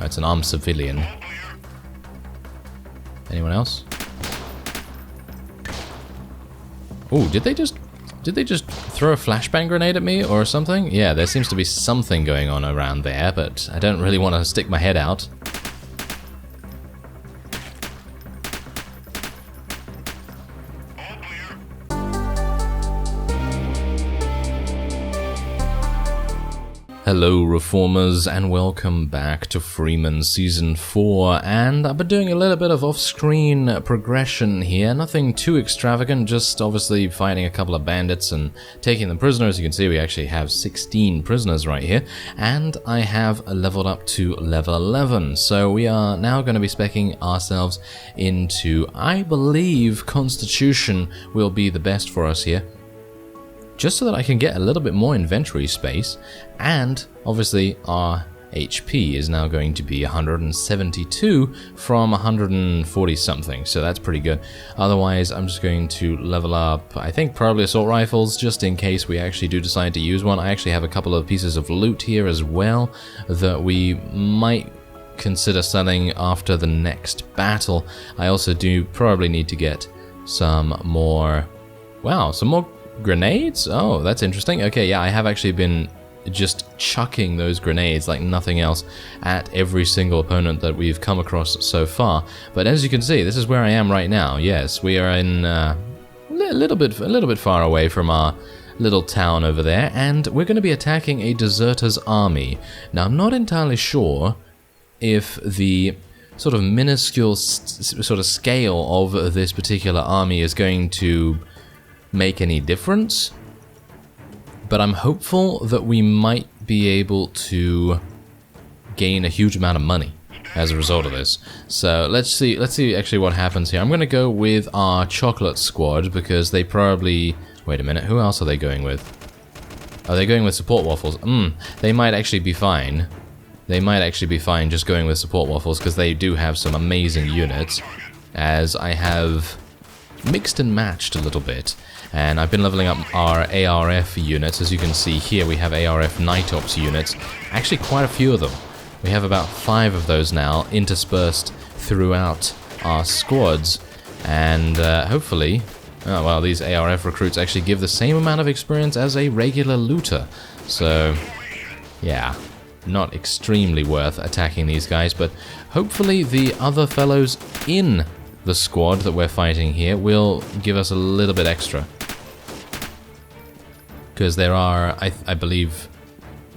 Oh, it's an armed civilian. Anyone else? Oh, did they just throw a flashbang grenade at me or something? Yeah, there seems to be something going on around there, but I don't really want to stick my head out. Hello Reformers and welcome back to Freeman Season 4, and I've been doing a little bit of off-screen progression here, nothing too extravagant, just obviously fighting a couple of bandits and taking them prisoners. You can see we actually have 16 prisoners right here, and I have leveled up to level 11, so we are now going to be speccing ourselves into, I believe, Constitution will be the best for us here, just so that I can get a little bit more inventory space, and obviously our HP is now going to be 172 from 140 something, so that's pretty good. Otherwise, I'm just going to level up, I think probably assault rifles, just in case we actually do decide to use one. I actually have a couple of pieces of loot here as well that we might consider selling after the next battle. I also do probably need to get some more, wow, some more grenades? Oh, that's interesting. Okay, yeah, I have actually been just chucking those grenades like nothing else at every single opponent that we've come across so far. But as you can see, this is where I am right now. Yes, we are in a little bit far away from our little town over there, and we're going to be attacking a deserter's army. Now, I'm not entirely sure if the sort of minuscule sort of scale of this particular army is going to make any difference, but I'm hopeful that we might be able to gain a huge amount of money as a result of this. So let's see actually what happens here. I'm going to go with our chocolate squad because they probably, wait a minute, who else are they going with? Are they going with support waffles? They might actually be fine. They might actually be fine just going with support waffles because they do have some amazing units, as I have mixed and matched a little bit. And I've been leveling up our ARF units. As you can see here, we have ARF Night Ops units. Actually, quite a few of them. We have about 5 of those now, interspersed throughout our squads. And hopefully, oh, well, these ARF recruits actually give the same amount of experience as a regular looter. So, yeah, not extremely worth attacking these guys. But hopefully the other fellows in the squad that we're fighting here will give us a little bit extra. Because there are, I believe,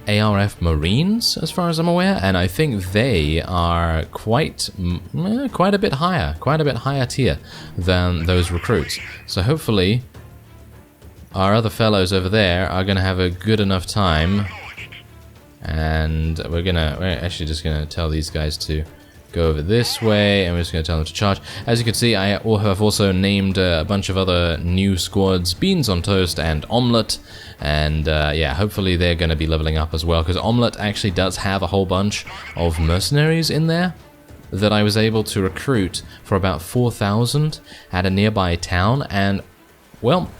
ARF Marines, as far as I'm aware, and I think they are quite a bit higher tier than those recruits. So hopefully our other fellows over there are going to have a good enough time, and we're actually just going to tell these guys to go over this way, and we're just going to tell them to charge. As you can see, I have also named a bunch of other new squads, Beans on Toast and Omelette, and yeah, hopefully they're going to be leveling up as well, because Omelette actually does have a whole bunch of mercenaries in there that I was able to recruit for about 4,000 at a nearby town. And well,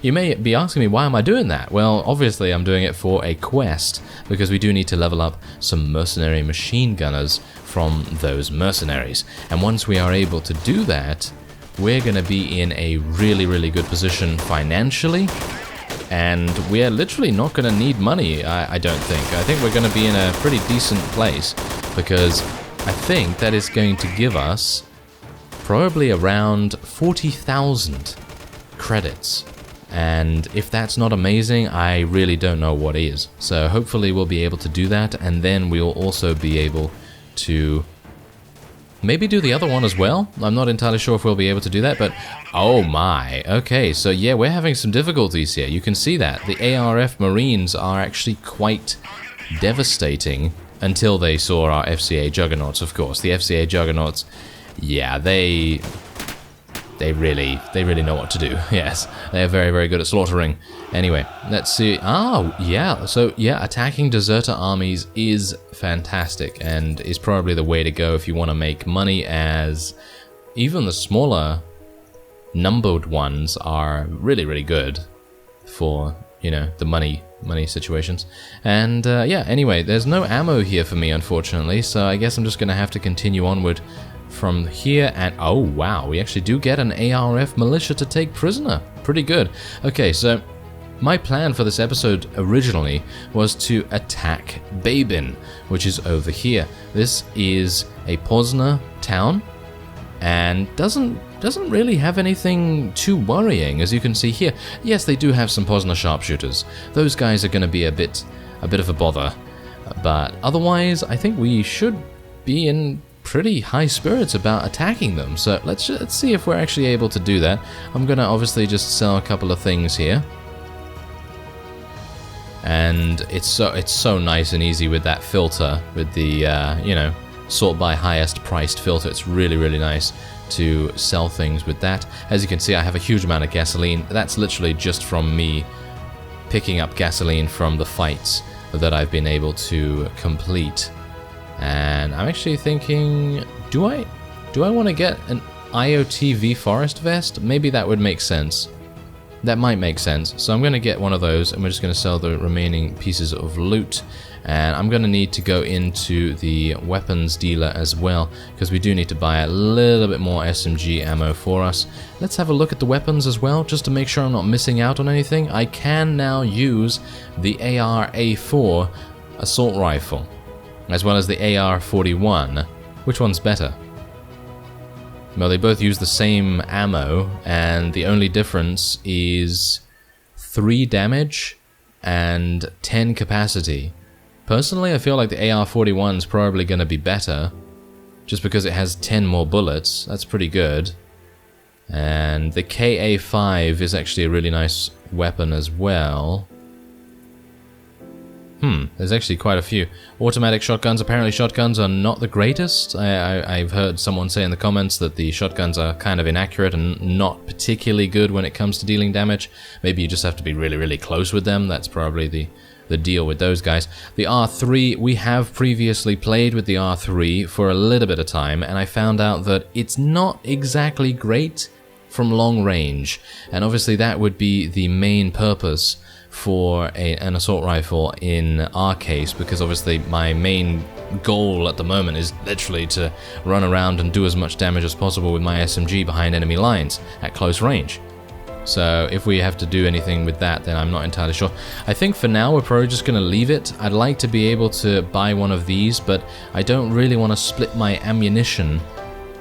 you may be asking me, why am I doing that? Well, obviously I'm doing it for a quest, because we do need to level up some mercenary machine gunners from those mercenaries. And once we are able to do that, we're going to be in a really good position financially, and we're literally not going to need money, I don't think. I think we're going to be in a pretty decent place, because I think that is going to give us probably around 40,000 credits, and if that's not amazing, I really don't know what is. So hopefully we'll be able to do that, and then we'll also be able to maybe do the other one as well. I'm not entirely sure if we'll be able to do that, but oh my, okay, so yeah, we're having some difficulties here. You can see that the ARF Marines are actually quite devastating until they saw our FCA Juggernauts, of course. The FCA Juggernauts, yeah, they really know what to do. Yes, they are very good at slaughtering. Anyway, let's see. Oh, yeah. So, yeah, attacking deserter armies is fantastic and is probably the way to go if you want to make money, as even the smaller numbered ones are really good for, you know, the money money situations. And yeah, anyway, there's no ammo here for me, unfortunately, so I guess I'm just going to have to continue onward from here. And oh wow, we actually do get an ARF militia to take prisoner. Pretty good. Okay, so my plan for this episode originally was to attack Babin, which is over here. This is a Pozner town and doesn't really have anything too worrying, as you can see here. Yes, they do have some Pozner sharpshooters. Those guys are going to be a bit of a bother, but otherwise I think we should be in pretty high spirits about attacking them. So let's see if we're actually able to do that. I'm going to obviously just sell a couple of things here. And it's so nice and easy with that filter, with the you know, sort by highest priced filter. It's really nice to sell things with that. As you can see, I have a huge amount of gasoline. That's literally just from me picking up gasoline from the fights that I've been able to complete. And I'm actually thinking, do I want to get an IoT V Forest vest? Maybe that would make sense. That might make sense. So I'm going to get one of those, and we're just going to sell the remaining pieces of loot. And I'm going to need to go into the weapons dealer as well, because we do need to buy a little bit more SMG ammo for us. Let's have a look at the weapons as well, just to make sure I'm not missing out on anything. I can now use the AR-A4 assault rifle, as well as the AR-41. Which one's better? Well, they both use the same ammo, and the only difference is 3 damage and 10 capacity. Personally, I feel like the AR-41 is probably going to be better, just because it has 10 more bullets. That's pretty good. And the KA-5 is actually a really nice weapon as well. There's actually quite a few. Automatic shotguns. Apparently shotguns are not the greatest. I've heard someone say in the comments that the shotguns are kind of inaccurate and not particularly good when it comes to dealing damage. Maybe you just have to be really close with them. That's probably the deal with those guys. The R3, we have previously played with the R3 for a little bit of time, and I found out that it's not exactly great from long range. And obviously that would be the main purpose for an assault rifle in our case, because obviously my main goal at the moment is literally to run around and do as much damage as possible with my SMG behind enemy lines at close range. So if we have to do anything with that, then I'm not entirely sure. I think for now we're probably just going to leave it. I'd like to be able to buy one of these, but I don't really want to split my ammunition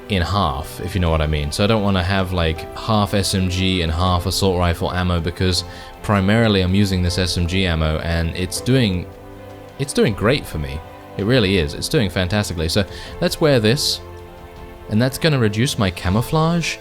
in half, if you know what I mean. So I don't want to have like half SMG and half assault rifle ammo, because primarily I'm using this SMG ammo and it's doing great for me. It really is. It's doing fantastically. So let's wear this, and that's going to reduce my camouflage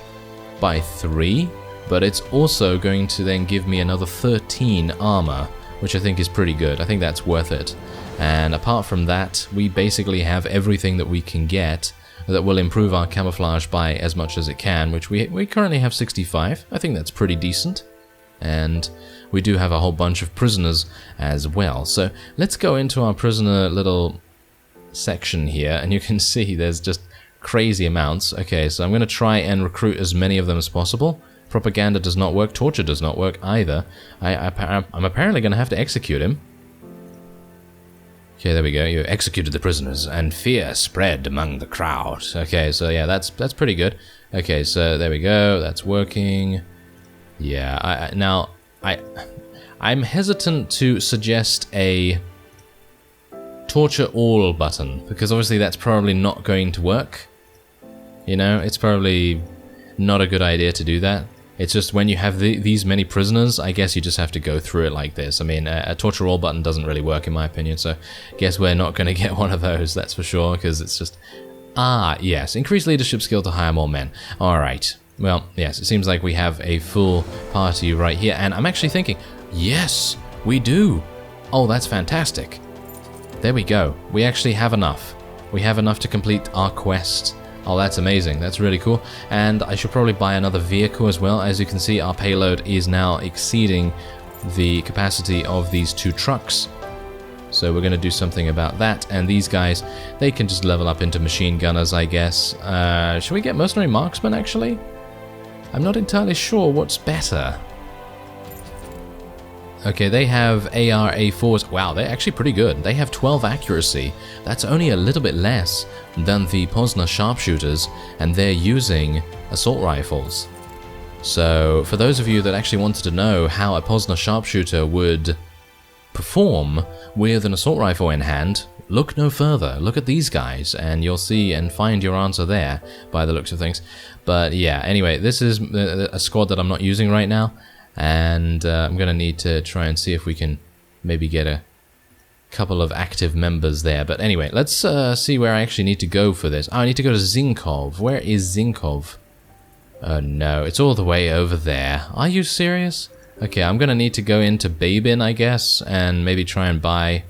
by 3, but it's also going to then give me another 13 armor, which I think is pretty good. I think that's worth it. And apart from that, we basically have everything that we can get that will improve our camouflage by as much as it can, which we currently have 65. I think that's pretty decent. And we do have a whole bunch of prisoners as well. So let's go into our prisoner little section here, and you can see there's just crazy amounts. Okay, so I'm going to try and recruit as many of them as possible. Propaganda does not work. Torture does not work either. I'm apparently going to have to execute him. Okay, there we go. You executed the prisoners, and fear spread among the crowd. Okay, so yeah, that's pretty good. Okay, so there we go. That's working. Yeah, I'm hesitant to suggest a torture all button, because obviously that's probably not going to work. You know, it's probably not a good idea to do that. It's just when you have these many prisoners, I guess you just have to go through it like this. I mean, a torture all button doesn't really work in my opinion, so I guess we're not going to get one of those, that's for sure, because it's just... Ah, yes, increase leadership skill to hire more men. Alright. Well, yes, it seems like we have a full party right here, and I'm actually thinking, yes, we do. Oh, that's fantastic. There we go. We actually have enough. We have enough to complete our quest. Oh, that's amazing. That's really cool. And I should probably buy another vehicle as well. As you can see, our payload is now exceeding the capacity of these 2 trucks. So we're going to do something about that. And these guys, they can just level up into machine gunners, I guess. Should we get mercenary marksman, actually? I'm not entirely sure what's better. Okay, they have AR A4s. Wow, they're actually pretty good. They have 12 accuracy. That's only a little bit less than the Poznan sharpshooters, and they're using assault rifles. So, for those of you that actually wanted to know how a Poznan sharpshooter would perform with an assault rifle in hand, look no further. Look at these guys, and you'll see and find your answer there by the looks of things. But yeah, anyway, this is a squad that I'm not using right now, and I'm going to need to try and see if we can maybe get a couple of active members there. But anyway, let's see where I actually need to go for this. Oh, I need to go to Zinkov. Where is Zinkov? Oh no, it's all the way over there. Are you serious? Okay, I'm going to need to go into Babin, I guess, and maybe try and buy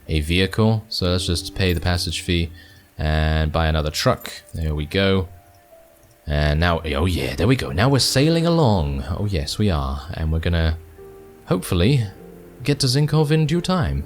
a vehicle. So let's just pay the passage fee and buy another truck. There we go. And now, oh yeah, there we go. Now we're sailing along. Oh yes, we are. And we're gonna, hopefully, get to Zinkov in due time.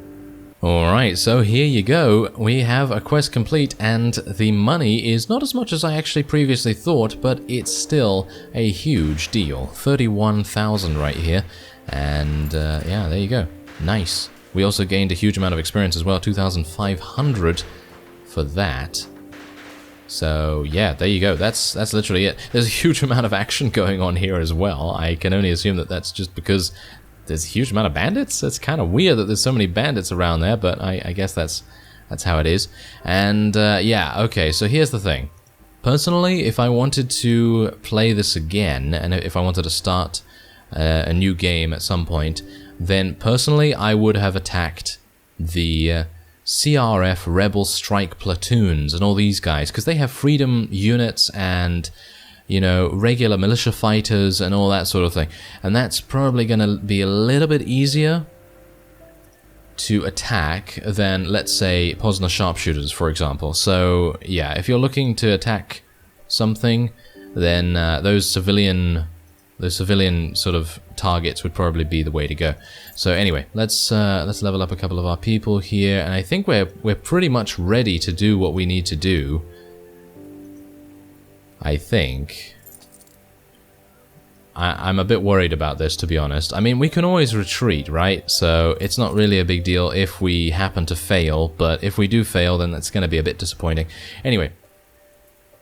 Alright, so here you go. We have a quest complete, and the money is not as much as I actually previously thought, but it's still a huge deal. 31,000 right here. And yeah, there you go. Nice. We also gained a huge amount of experience as well, 2,500 for that. So yeah, there you go. That's literally it. There's a huge amount of action going on here as well. I can only assume that that's just because there's a huge amount of bandits. It's kind of weird that there's so many bandits around there, but I guess that's how it is. And yeah, okay, so here's the thing. Personally, if I wanted to play this again, and if I wanted to start a new game at some point, then personally I would have attacked the CRF Rebel Strike Platoons and all these guys, because they have freedom units and, you know, regular militia fighters and all that sort of thing. And that's probably going to be a little bit easier to attack than, let's say, Poznan sharpshooters, for example. So, yeah, if you're looking to attack something, then those civilian sort of targets would probably be the way to go. So anyway, let's level up a couple of our people here, and I think we're pretty much ready to do what we need to do. I think. I'm a bit worried about this, to be honest. I mean, we can always retreat, right? So it's not really a big deal if we happen to fail, but if we do fail, then that's going to be a bit disappointing. Anyway,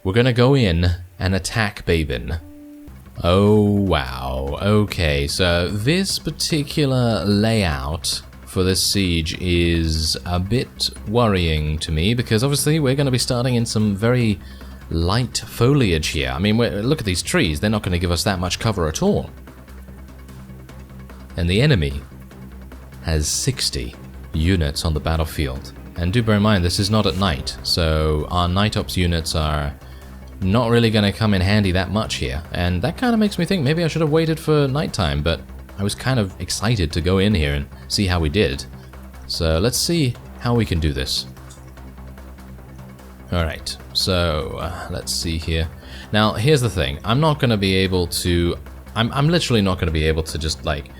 we're going to go in and attack Babin. Oh, wow. Okay, so this particular layout for this siege is a bit worrying to me, because obviously we're going to be starting in some very light foliage here. I mean, look at these trees. They're not going to give us that much cover at all. And the enemy has 60 units on the battlefield. And do bear in mind, this is not at night, so our night ops units are not really going to come in handy that much here. And that kind of makes me think maybe I should have waited for nighttime, but I was kind of excited to go in here and see how we did. So let's see how we can do this. Alright, so let's see here. Now, here's the thing. I'm not going to be able to... I'm literally not going to be able to just, like,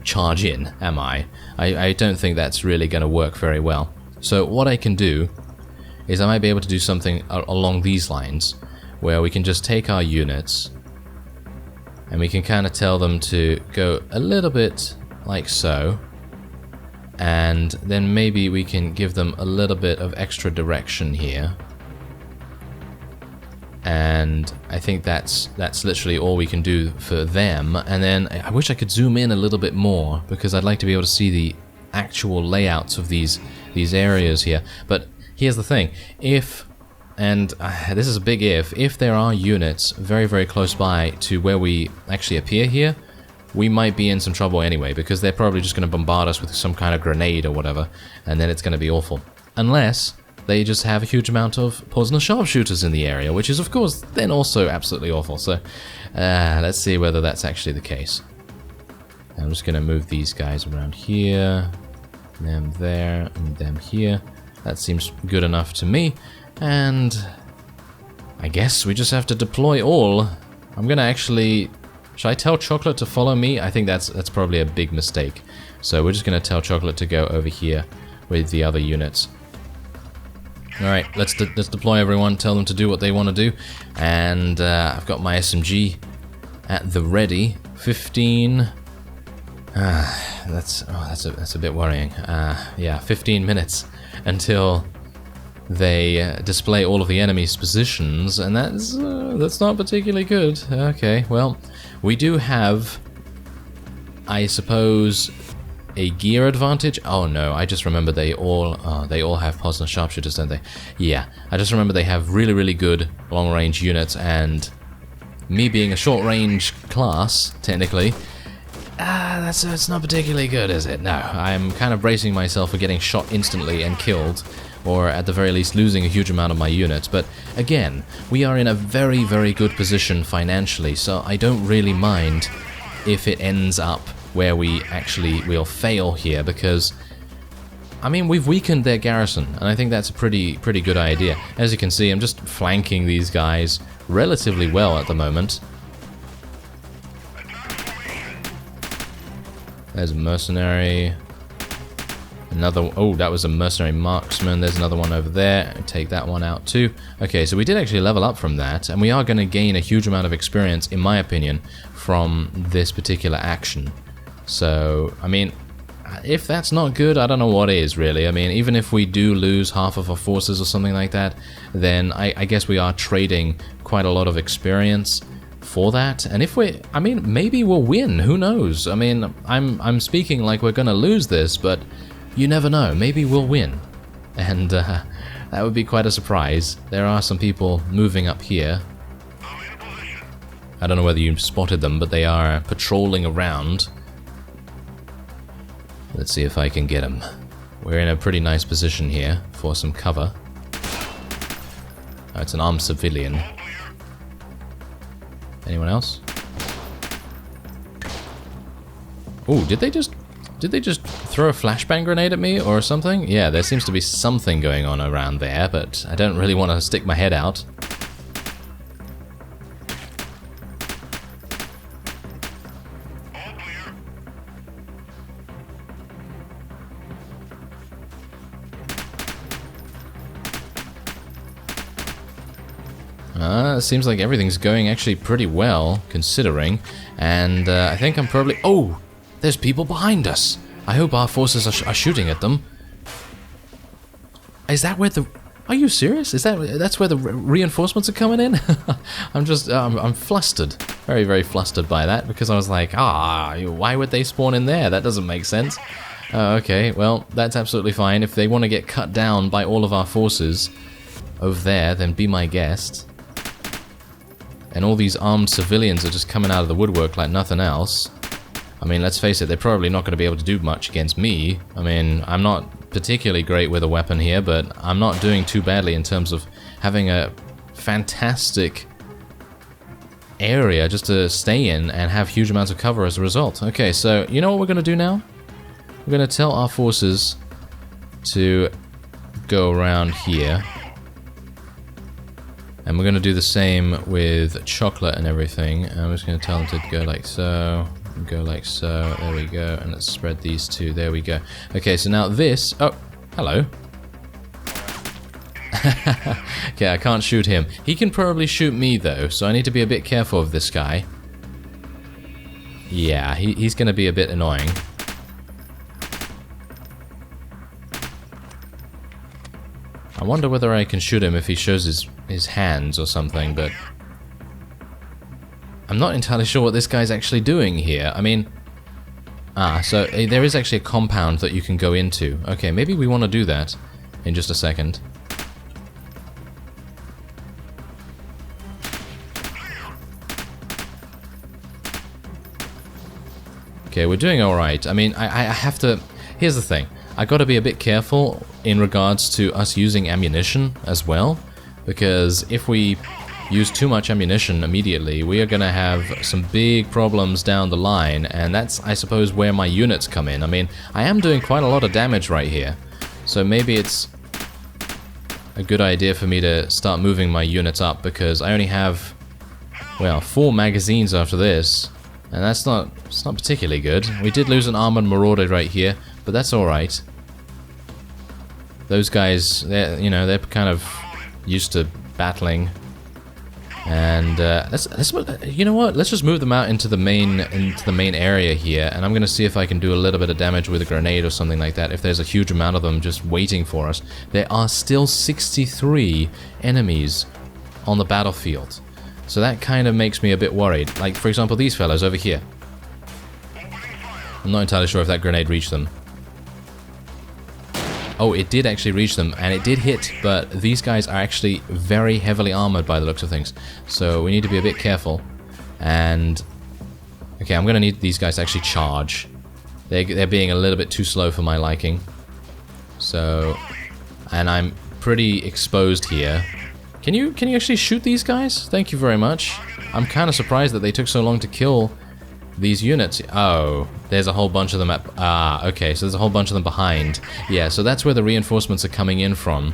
charge in, am I? I don't think that's really going to work very well. So what I can do is I might be able to do something along these lines, where we can just take our units and we can kind of tell them to go a little bit like so, and then maybe we can give them a little bit of extra direction here. And I think that's literally all we can do for them. And then I wish I could zoom in a little bit more, because I'd like to be able to see the actual layouts of these areas here. But here's the thing, if, and this is a big if there are units very, very close by to where we actually appear here, we might be in some trouble anyway, because they're probably just going to bombard us with some kind of grenade or whatever, and then it's going to be awful. Unless they just have a huge amount of Poznan sharpshooters in the area, which is, of course, then also absolutely awful. So, let's see whether that's actually the case. I'm just going to move these guys around here, them there, and them here. That seems good enough to me. And I guess we just have to deploy all. I'm going to actually... Should I tell Chocolate to follow me? I think that's probably a big mistake. So we're just going to tell Chocolate to go over here with the other units. Alright, let's deploy everyone, tell them to do what they want to do. And I've got my SMG at the ready. 15, That's a bit worrying. Yeah, 15 minutes until they display all of the enemy's positions, and that's not particularly good. Okay, well, we do have, I suppose, a gear advantage. Oh no, I just remember they all have Posner sharpshooters, don't they? Yeah, I just remember they have really, really good long-range units, and me being a short-range class, technically, that's not particularly good, is it? No, I'm kind of bracing myself for getting shot instantly and killed, or at the very least losing a huge amount of my units. But again, we are in a very, very good position financially, so I don't really mind if it ends up where we'll fail here, because I mean, we've weakened their garrison, and I think that's a pretty good idea. As you can see, I'm just flanking these guys relatively well at the moment. There's a mercenary. Oh, that was a mercenary marksman. There's another one over there. Take that one out too. Okay, so we did actually level up from that, and we are going to gain a huge amount of experience, in my opinion, from this particular action. So, I mean, if that's not good, I don't know what is, really. I mean, even if we do lose half of our forces or something like that, then I guess we are trading quite a lot of experience for that. And if I mean, maybe we'll win. Who knows? I mean, I'm speaking like we're going to lose this, but you never know. Maybe we'll win. And that would be quite a surprise. There are some people moving up here. I don't know whether you spotted them, but they are patrolling around. Let's see if I can get them. We're in a pretty nice position here for some cover. Oh, it's an armed civilian. Anyone else? Oh, did they just throw a flashbang grenade at me or something? Yeah, there seems to be something going on around there, but I don't really want to stick my head out. It seems like everything's going actually pretty well, considering, and I think I'm probably... Oh! There's people behind us! I hope our forces are shooting at them. Is that where the... Are you serious? That's where the reinforcements are coming in? I'm flustered. Very, very flustered by that, because I was like, why would they spawn in there? That doesn't make sense. Okay, well, that's absolutely fine. If they want to get cut down by all of our forces over there, then be my guest. And all these armed civilians are just coming out of the woodwork like nothing else. I mean, let's face it, they're probably not going to be able to do much against me. I mean, I'm not particularly great with a weapon here, but I'm not doing too badly in terms of having a fantastic area just to stay in and have huge amounts of cover as a result. Okay, so you know what we're going to do now? We're going to tell our forces to go around here. And we're going to do the same with chocolate and everything. I'm just going to tell them to go like so, go like so, there we go, and let's spread these two, there we go. Okay, so now this, oh, hello. Okay, I can't shoot him. He can probably shoot me though, so I need to be a bit careful of this guy. Yeah, he's going to be a bit annoying. I wonder whether I can shoot him if he shows his hands or something, but I'm not entirely sure what this guy's actually doing here. I mean, so there is actually a compound that you can go into. Okay, maybe we want to do that in just a second. Okay, we're doing alright. I mean, I have to... Here's the thing. I gotta be a bit careful in regards to us using ammunition as well, because if we use too much ammunition immediately, we are gonna have some big problems down the line, and that's, I suppose, where my units come in. I mean, I am doing quite a lot of damage right here, so maybe it's a good idea for me to start moving my units up, because I only have, well, 4 magazines after this, and it's not particularly good. We did lose an armored marauder right here, but that's alright. Those guys, they're kind of used to battling And you know what? Let's just move them out into the main area here, and I'm gonna see if I can do a little bit of damage with a grenade or something like that. If there's a huge amount of them just waiting for us, there are still 63 enemies on the battlefield, so that kind of makes me a bit worried. Like for example, these fellows over here. I'm not entirely sure if that grenade reached them. Oh, it did actually reach them, and it did hit, but these guys are actually very heavily armored by the looks of things. So we need to be a bit careful. And okay, I'm gonna need these guys to actually charge. They're being a little bit too slow for my liking. So, and I'm pretty exposed here. Can you actually shoot these guys? Thank you very much. I'm kind of surprised that they took so long to kill these units. Oh, there's a whole bunch of them at... Ah, okay, so there's a whole bunch of them behind. Yeah, so that's where the reinforcements are coming in from.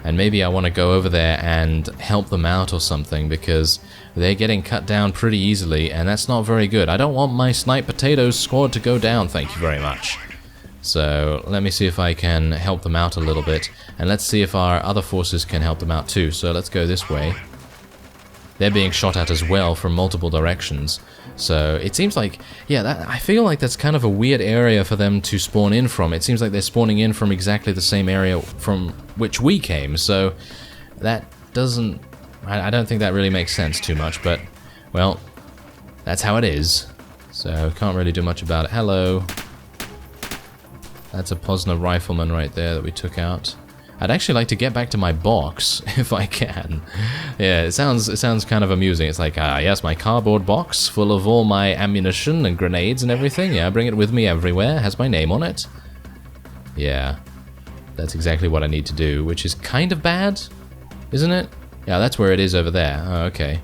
And maybe I want to go over there and help them out or something, because they're getting cut down pretty easily, and that's not very good. I don't want my Snipe Potatoes squad to go down, thank you very much. So, let me see if I can help them out a little bit, and let's see if our other forces can help them out too. So let's go this way. They're being shot at as well from multiple directions. So it seems like, yeah, I feel like that's kind of a weird area for them to spawn in from. It seems like they're spawning in from exactly the same area from which we came. So that doesn't, I don't think that really makes sense too much. But, well, that's how it is. So can't really do much about it. Hello. That's a Posner rifleman right there that we took out. I'd actually like to get back to my box, if I can. Yeah, it sounds kind of amusing. It's like, yes, my cardboard box full of all my ammunition and grenades and everything. Yeah, I bring it with me everywhere. Has my name on it. Yeah, that's exactly what I need to do, which is kind of bad, isn't it? Yeah, that's where it is over there. Oh, okay.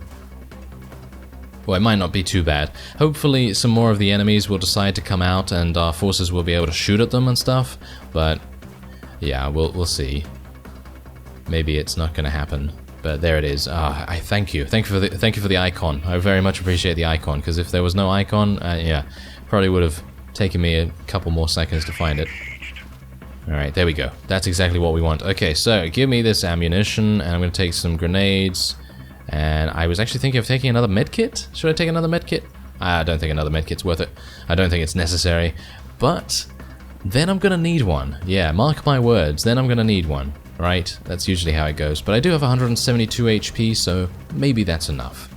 Well, it might not be too bad. Hopefully, some more of the enemies will decide to come out and our forces will be able to shoot at them and stuff, but... yeah, we'll see. Maybe it's not going to happen, but there it is. I thank you for the icon. I very much appreciate the icon, because if there was no icon, yeah, probably would have taken me a couple more seconds to find it. All right, there we go. That's exactly what we want. Okay, so give me this ammunition, and I'm going to take some grenades. And I was actually thinking of taking another medkit. Should I take another medkit? I don't think another medkit's worth it. I don't think it's necessary, but. Then I'm gonna need one. Yeah, mark my words, then I'm gonna need one. Right? That's usually how it goes. But I do have 172 HP, so maybe that's enough.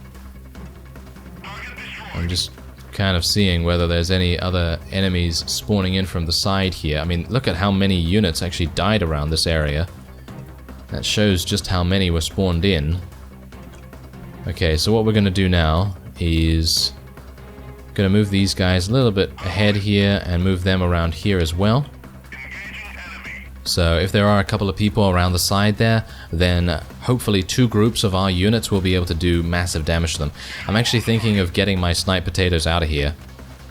I'm just kind of seeing whether there's any other enemies spawning in from the side here. I mean, look at how many units actually died around this area. That shows just how many were spawned in. Okay, so what we're gonna do now is... gonna move these guys a little bit ahead here and move them around here as well. So if there are a couple of people around the side there, then hopefully two groups of our units will be able to do massive damage to them. I'm actually thinking of getting my Snipe Potatoes out of here.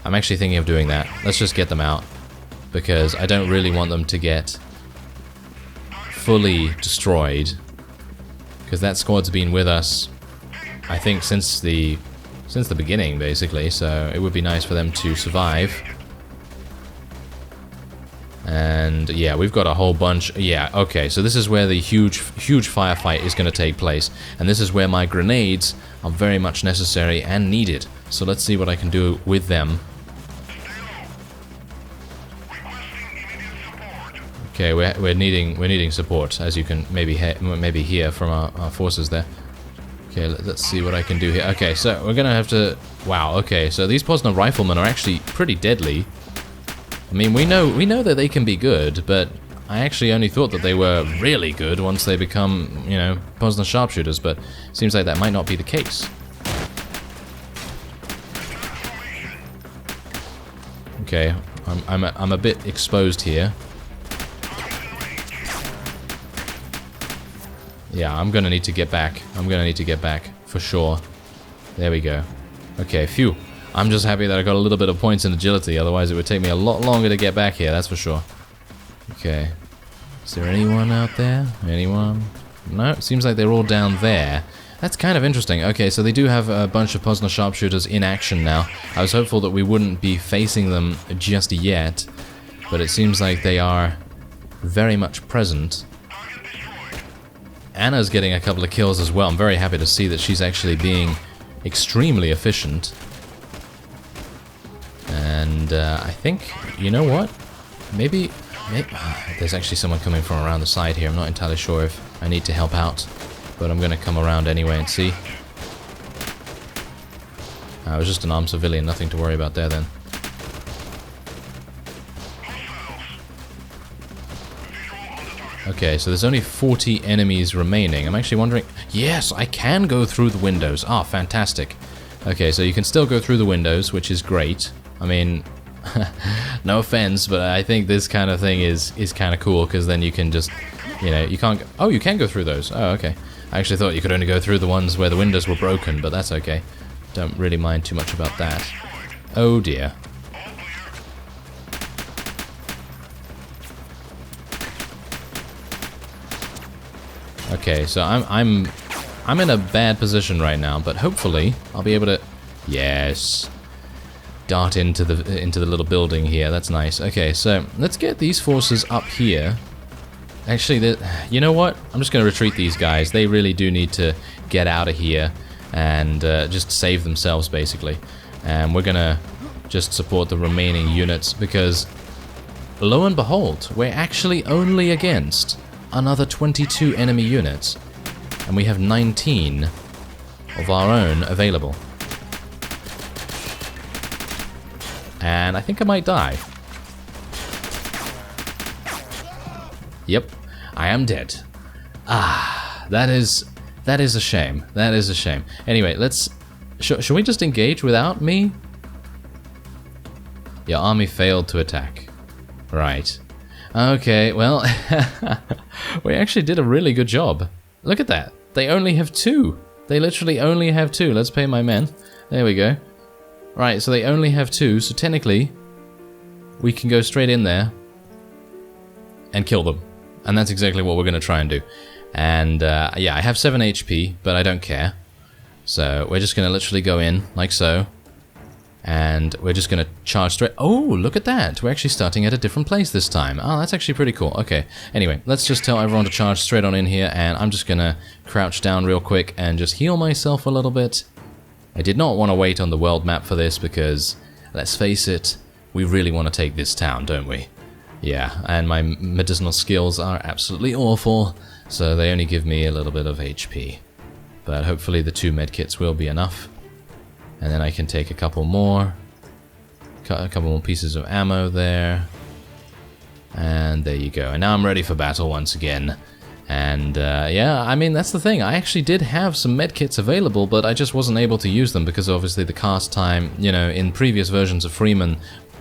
I'm actually thinking of doing that. Let's just get them out, because I don't really want them to get fully destroyed, because that squad's been with us, I think, since the beginning, basically, so it would be nice for them to survive. And yeah, we've got a whole bunch. Yeah, okay, so this is where the huge firefight is going to take place, and this is where my grenades are very much necessary and needed. So let's see what I can do with them. Okay, we're needing support, as you can maybe hear from our forces there. Okay, let's see what I can do here. Okay, so we're gonna have to... wow, okay, so these Posner riflemen are actually pretty deadly. I mean, we know that they can be good, but I actually only thought that they were really good once they become, you know, Posner sharpshooters, but it seems like that might not be the case. Okay, I'm a bit exposed here. Yeah, I'm gonna need to get back. For sure. There we go. Okay, phew. I'm just happy that I got a little bit of points in agility, otherwise it would take me a lot longer to get back here, that's for sure. Okay. Is there anyone out there? Anyone? No, it seems like they're all down there. That's kind of interesting. Okay, so they do have a bunch of Posner sharpshooters in action now. I was hopeful that we wouldn't be facing them just yet, but it seems like they are very much present. Anna's getting a couple of kills as well. I'm very happy to see that she's actually being extremely efficient. And I think, you know what? Maybe there's actually someone coming from around the side here. I'm not entirely sure if I need to help out, but I'm going to come around anyway and see. It was just an armed civilian, nothing to worry about there then. Okay, so there's only 40 enemies remaining. I'm actually wondering... Yes, I can go through the windows. Ah, fantastic. Okay, so you can still go through the windows, which is great. I mean, no offense, but I think this kind of thing is kind of cool, because then you can just, you know, you can't... Oh, you can go through those. Oh, okay. I actually thought you could only go through the ones where the windows were broken, but that's okay. Don't really mind too much about that. Oh, dear. Okay, so I'm in a bad position right now, but hopefully I'll be able to... Yes. Dart into the little building here. That's nice. Okay, so let's get these forces up here. Actually, you know what? I'm just going to retreat these guys. They really do need to get out of here and just save themselves, basically. And we're going to just support the remaining units because, lo and behold, we're actually only against another 22 enemy units. And we have 19 of our own available. And I think I might die. Yep, I am dead. Ah, that is a shame. That is a shame. Anyway, let's... Should we just engage without me? Your army failed to attack. Right. Okay, well... we actually did a really good job. Look at that. They only have 2. They literally only have 2. Let's pay my men. There we go. Right, so they only have 2, so technically we can go straight in there and kill them. And that's exactly what we're going to try and do. And yeah, I have 7 HP, but I don't care. So we're just going to literally go in, like so. And we're just going to charge straight... Oh, look at that! We're actually starting at a different place this time. Oh, that's actually pretty cool. Okay, anyway, let's just tell everyone to charge straight on in here, and I'm just going to crouch down real quick and just heal myself a little bit. I did not want to wait on the world map for this because, let's face it, we really want to take this town, don't we? Yeah, and my medicinal skills are absolutely awful, so they only give me a little bit of HP. But hopefully the 2 medkits will be enough. And then I can take a couple more. A couple more pieces of ammo there. And there you go. And now I'm ready for battle once again. And yeah, I mean, that's the thing. I actually did have some medkits available, but I just wasn't able to use them because obviously the cast time, you know, in previous versions of Freeman,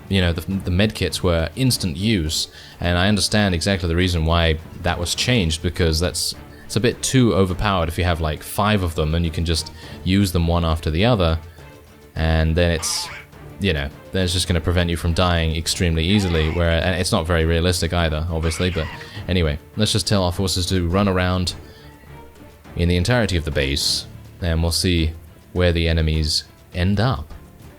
you know, the medkits were instant use. And I understand exactly the reason why that was changed, because it's a bit too overpowered if you have like 5 of them and you can just use them one after the other. And then it's, you know, then it's just going to prevent you from dying extremely easily, and it's not very realistic either, obviously, but anyway, let's just tell our forces to run around in the entirety of the base, and we'll see where the enemies end up.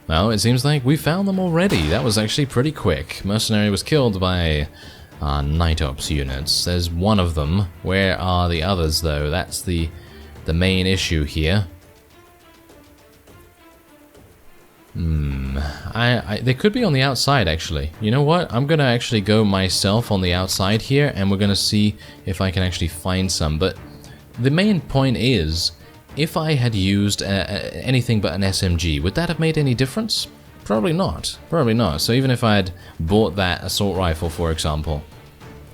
Well, it seems like we found them already. That was actually pretty quick. Mercenary was killed by our Night Ops units. There's one of them. Where are the others, though? That's the main issue here. They could be on the outside, actually. You know what? I'm gonna actually go myself on the outside here, and we're gonna see if I can actually find some. But the main point is, if I had used anything but an SMG, would that have made any difference? Probably not. Probably not. So even if I had bought that assault rifle, for example,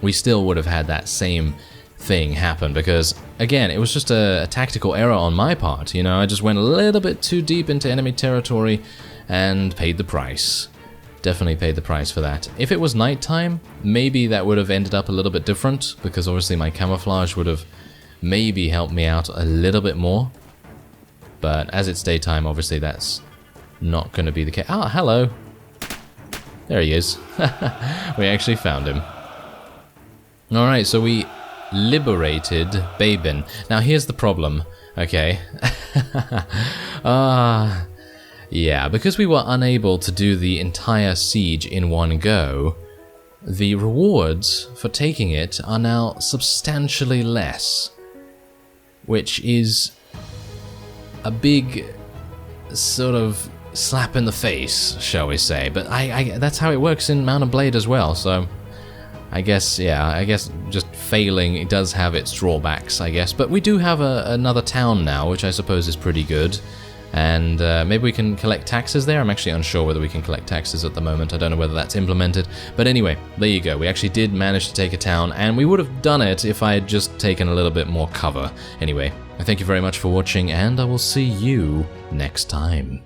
we still would have had that same thing happen, because again, it was just a tactical error on my part. You know, I just went a little bit too deep into enemy territory and paid the price. Definitely paid the price for that. If it was nighttime, maybe that would have ended up a little bit different, because obviously my camouflage would have maybe helped me out a little bit more. But as it's daytime, obviously that's not going to be the case. Ah, hello. There he is. We actually found him. Alright, so we liberated Babin. Now here's the problem, okay? Yeah, because we were unable to do the entire siege in one go, the rewards for taking it are now substantially less. which is a big sort of slap in the face, shall we say. But that's how it works in Mount and Blade as well, so I guess, yeah, I guess just failing, it does have its drawbacks, I guess. But we do have another town now, which I suppose is pretty good. And maybe we can collect taxes there. I'm actually unsure whether we can collect taxes at the moment. I don't know whether that's implemented. But anyway, there you go. We actually did manage to take a town, and we would have done it if I had just taken a little bit more cover. Anyway, I thank you very much for watching, and I will see you next time.